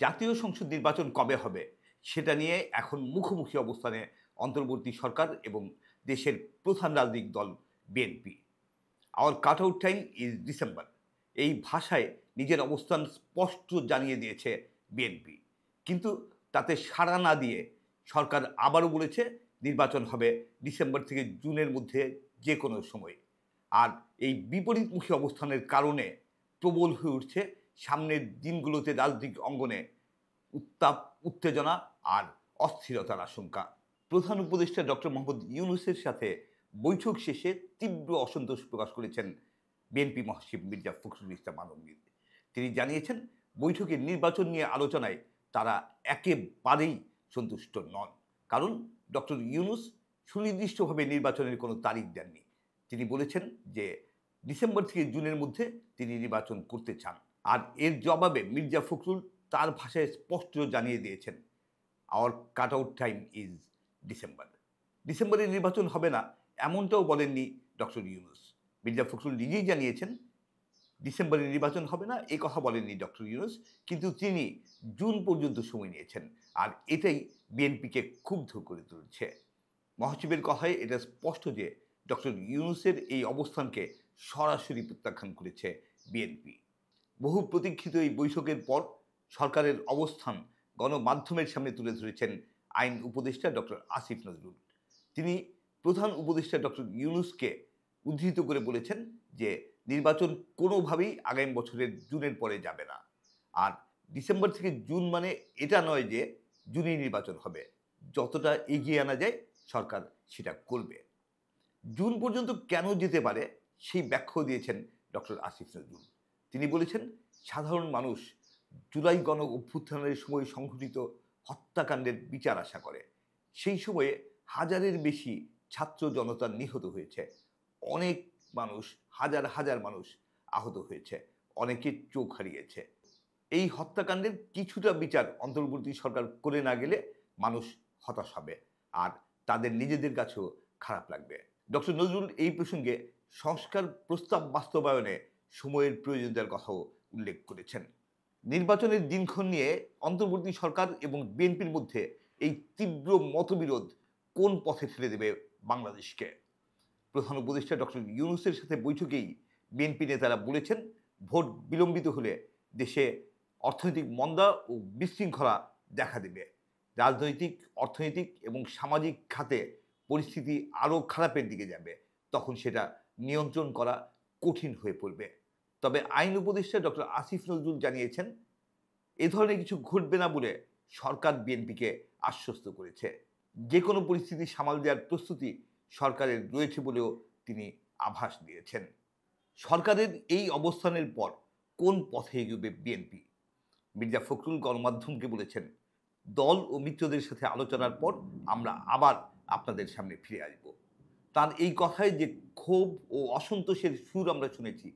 জাতীয় সংসদ নির্বাচন কবে হবে সেটা নিয়ে এখন মুখোমুখি অবস্থানে অন্তর্বর্তী সরকার এবং দেশের প্রধান রাজনৈতিক দল BNP. Hour cut out time is December, এই ভাষায় নিজের অবস্থান স্পষ্ট জানিয়ে দিয়েছে বিএনপি। কিন্তু তাতে সাড়া না দিয়ে সরকার আবারও বলেছে নির্বাচন হবে ডিসেম্বর থেকে জুনের মধ্যে যে কোনো সময়। আর এই বিপরীতমুখী অবস্থানের কারণে প্রবল হয়ে উঠছে সামনের দিনগুলোতে রাজনৈতিক অঙ্গনে উত্তাপ, উত্তেজনা আর অস্থিরতার আশঙ্কা। প্রধান উপদেষ্টা ডক্টর মোহাম্মদ ইউনূসের সাথে বৈঠক শেষে তীব্র অসন্তোষ প্রকাশ করেছেন বিএনপি মহাসচিব মির্জা ফখরুল ইসলাম আলমগীর। তিনি জানিয়েছেন, বৈঠকে নির্বাচন নিয়ে আলোচনায় তারা একেবারেই সন্তুষ্ট নন। কারণ ডক্টর ইউনূস সুনির্দিষ্টভাবে নির্বাচনের কোনো তারিখ দেননি। তিনি বলেছেন যে ডিসেম্বর থেকে জুনের মধ্যে তিনি নির্বাচন করতে চান। আর এর জবাবে মির্জা ফখরুল তার ভাষায় স্পষ্ট জানিয়ে দিয়েছেন, hour cut out time is December. ডিসেম্বরে নির্বাচন হবে না এমনটাও বলেননি ডক্টর ইউনূস। মির্জা ফখরুল নিজেই জানিয়েছেন ডিসেম্বরে নির্বাচন হবে না, এ কথা বলেননি ডক্টর ইউনূস। কিন্তু তিনি জুন পর্যন্ত সময় নিয়েছেন। আর এটাই বিএনপিকে ক্ষুব্ধ করে তুলছে। মহাসচিবের কথায় এটা স্পষ্ট যে ডক্টর ইউনূসের এই অবস্থানকে সরাসরি প্রত্যাখ্যান করেছে বিএনপি। বহু প্রতীক্ষিত এই বৈঠকের পর সরকারের অবস্থান গণমাধ্যমের সামনে তুলে ধরেছেন আইন উপদেষ্টা ডক্টর আসিফ নজরুল। তিনি প্রধান উপদেষ্টা ডক্টর ইউনূসকে উদ্ধৃত করে বলেছেন যে নির্বাচন কোনোভাবেই আগামী বছরের জুনের পরে যাবে না। আর ডিসেম্বর থেকে জুন মানে এটা নয় যে জুনেই নির্বাচন হবে। যতটা এগিয়ে আনা যায় সরকার সেটা করবে। জুন পর্যন্ত কেন যেতে পারে সেই ব্যাখ্যাও দিয়েছেন ডক্টর আসিফ নজরুল। তিনি বলেছেন, সাধারণ মানুষ জুলাই গণ অভ্যুত্থানের সময় সংঘটিত হত্যাকাণ্ডের বিচার আশা করে। সেই সময়ে হাজারের বেশি ছাত্র জনতা নিহত হয়েছে। অনেক মানুষ, হাজার হাজার মানুষ আহত হয়েছে, অনেকে চোখ হারিয়েছে। এই হত্যাকাণ্ডের কিছুটা বিচার অন্তর্বর্তী সরকার করে না গেলে মানুষ হতাশ হবে আর তাদের নিজেদের কাছেও খারাপ লাগবে। ডক্টর নজরুল এই প্রসঙ্গে সংস্কার প্রস্তাব বাস্তবায়নে সময়ের প্রয়োজনীয়তার কথাও উল্লেখ করেছেন। নির্বাচনের দিনক্ষণ নিয়ে অন্তর্বর্তী সরকার এবং বিএনপির মধ্যে এই তীব্র মতবিরোধ কোন পথে ঠেলে দেবে বাংলাদেশকে? প্রধান উপদেষ্টা ডক্টর ইউনূসের সাথে বৈঠকেই বিএনপি নেতারা বলেছেন, ভোট বিলম্বিত হলে দেশে অর্থনৈতিক মন্দা ও বিশৃঙ্খলা দেখা দেবে। রাজনৈতিক, অর্থনৈতিক এবং সামাজিক খাতে পরিস্থিতি আরও খারাপের দিকে যাবে। তখন সেটা নিয়ন্ত্রণ করা কঠিন হয়ে পড়বে। তবে আইন উপদেষ্টা ডক্টর আসিফ নজরুল জানিয়েছেন, এ ধরনের কিছু ঘটবে না বলে সরকার বিএনপিকে আশ্বস্ত করেছে। যে কোনো পরিস্থিতি সামাল দেওয়ার প্রস্তুতি সরকারের রয়েছে বলেও তিনি আভাস দিয়েছেন। সরকারের এই অবস্থানের পর কোন পথে এগোবে বিএনপি? মির্জা ফখরুল গণমাধ্যমকে বলেছেন, দল ও মিত্রদের সাথে আলোচনার পর আমরা আবার আপনাদের সামনে ফিরে আসব। তার এই কথায় যে ক্ষোভ ও অসন্তোষের সুর আমরা শুনেছি,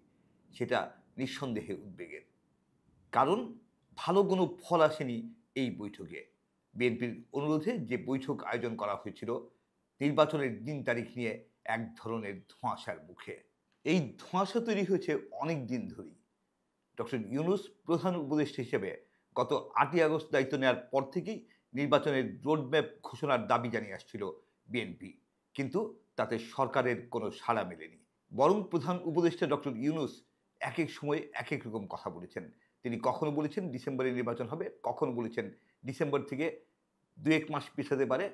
সেটা নিঃসন্দেহে উদ্বেগের। কারণ ভালো কোনো ফল আসেনি এই বৈঠকে। বিএনপির অনুরোধে যে বৈঠক আয়োজন করা হয়েছিল নির্বাচনের দিন তারিখ নিয়ে এক ধরনের ধোঁয়াশার মুখে। এই ধোঁয়াশা তৈরি হয়েছে অনেক দিন ধরেই। ডক্টর ইউনূস প্রধান উপদেষ্টা হিসেবে গত ৮ই আগস্ট দায়িত্ব নেওয়ার পর থেকেই নির্বাচনের রোডম্যাপ ঘোষণার দাবি জানিয়ে আসছিল বিএনপি। কিন্তু তাতে সরকারের কোনো সাড়া মেলেনি। বরং প্রধান উপদেষ্টা ডক্টর ইউনূস একেক সময় একেক রকম কথা বলেছেন। তিনি কখনো বলেছেন ডিসেম্বরে নির্বাচন হবে, কখনো বলেছেন ডিসেম্বর থেকে ২-১ মাস পিছাতে পারে,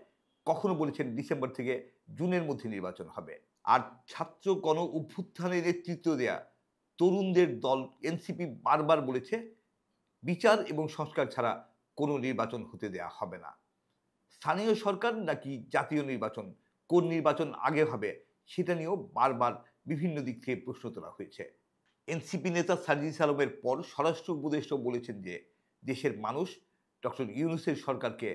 কখনো বলেছেন ডিসেম্বর থেকে জুনের মধ্যে নির্বাচন হবে। আর ছাত্র গণ অভ্যুত্থানের নেতৃত্ব দেয়া তরুণদের দল এনসিপি বারবার বলেছে, বিচার এবং সংস্কার ছাড়া কোনো নির্বাচন হতে দেয়া হবে না। স্থানীয় সরকার নাকি জাতীয় নির্বাচন, কোন নির্বাচন আগে হবে সেটা নিয়েও বারবার বিভিন্ন দিক থেকে প্রশ্ন তোলা হয়েছে। এনসিপি নেতা সার্জিস আলমের পর স্বরাষ্ট্র উপদেষ্টা বলেছেন যে দেশের মানুষ ডক্টর ইউনূসের সরকারকে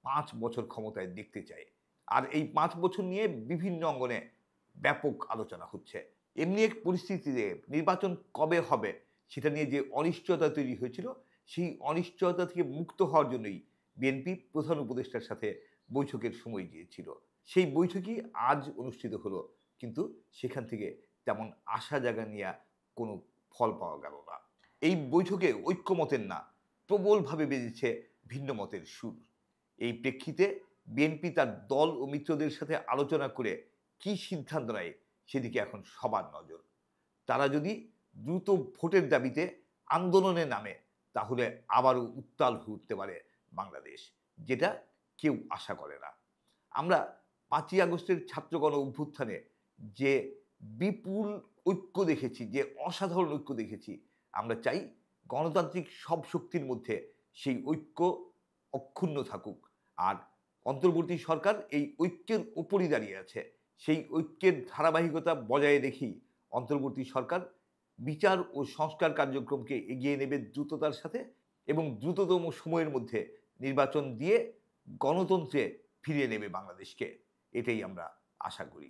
৫ বছর ক্ষমতায় দেখতে চায়। আর এই ৫ বছর নিয়ে বিভিন্ন অঙ্গনে ব্যাপক আলোচনা হচ্ছে। এমনি এক পরিস্থিতিতে নির্বাচন কবে হবে সেটা নিয়ে যে অনিশ্চয়তা তৈরি হয়েছিল, সেই অনিশ্চয়তা থেকে মুক্ত হওয়ার জন্যই বিএনপি প্রধান উপদেষ্টার সাথে বৈঠকের সময় দিয়েছিল। সেই বৈঠকই আজ অনুষ্ঠিত হলো, কিন্তু সেখান থেকে তেমন আশা জাগা নিয়ে কোনো ফল পাওয়া গেল না। এই বৈঠকে ঐক্যমতের না, প্রবলভাবে বেজেছে ভিন্ন মতের সুর। এই প্রেক্ষিতে বিএনপি তার দল ও মিত্রদের সাথে আলোচনা করে কি সিদ্ধান্ত নেয় সেদিকে এখন সবার নজর। তারা যদি দ্রুত ভোটের দাবিতে আন্দোলনে নামে তাহলে আবারও উত্তাল হয়ে উঠতে পারে বাংলাদেশ, যেটা কেউ আশা করে না। আমরা 5ই আগস্টের ছাত্র গণ অভ্যুত্থানে যে বিপুল ঐক্য দেখেছি, যে অসাধারণ ঐক্য দেখেছি, আমরা চাই গণতান্ত্রিক সব শক্তির মধ্যে সেই ঐক্য অক্ষুণ্ণ থাকুক। আর অন্তর্বর্তী সরকার এই ঐক্যের উপরই দাঁড়িয়ে আছে। সেই ঐক্যের ধারাবাহিকতা বজায় রেখেই অন্তর্বর্তী সরকার বিচার ও সংস্কার কার্যক্রমকে এগিয়ে নেবে দ্রুততার সাথে এবং দ্রুততম সময়ের মধ্যে নির্বাচন দিয়ে গণতন্ত্রে ফিরিয়ে নেবে বাংলাদেশকে। এটাই আমরা আশা করি।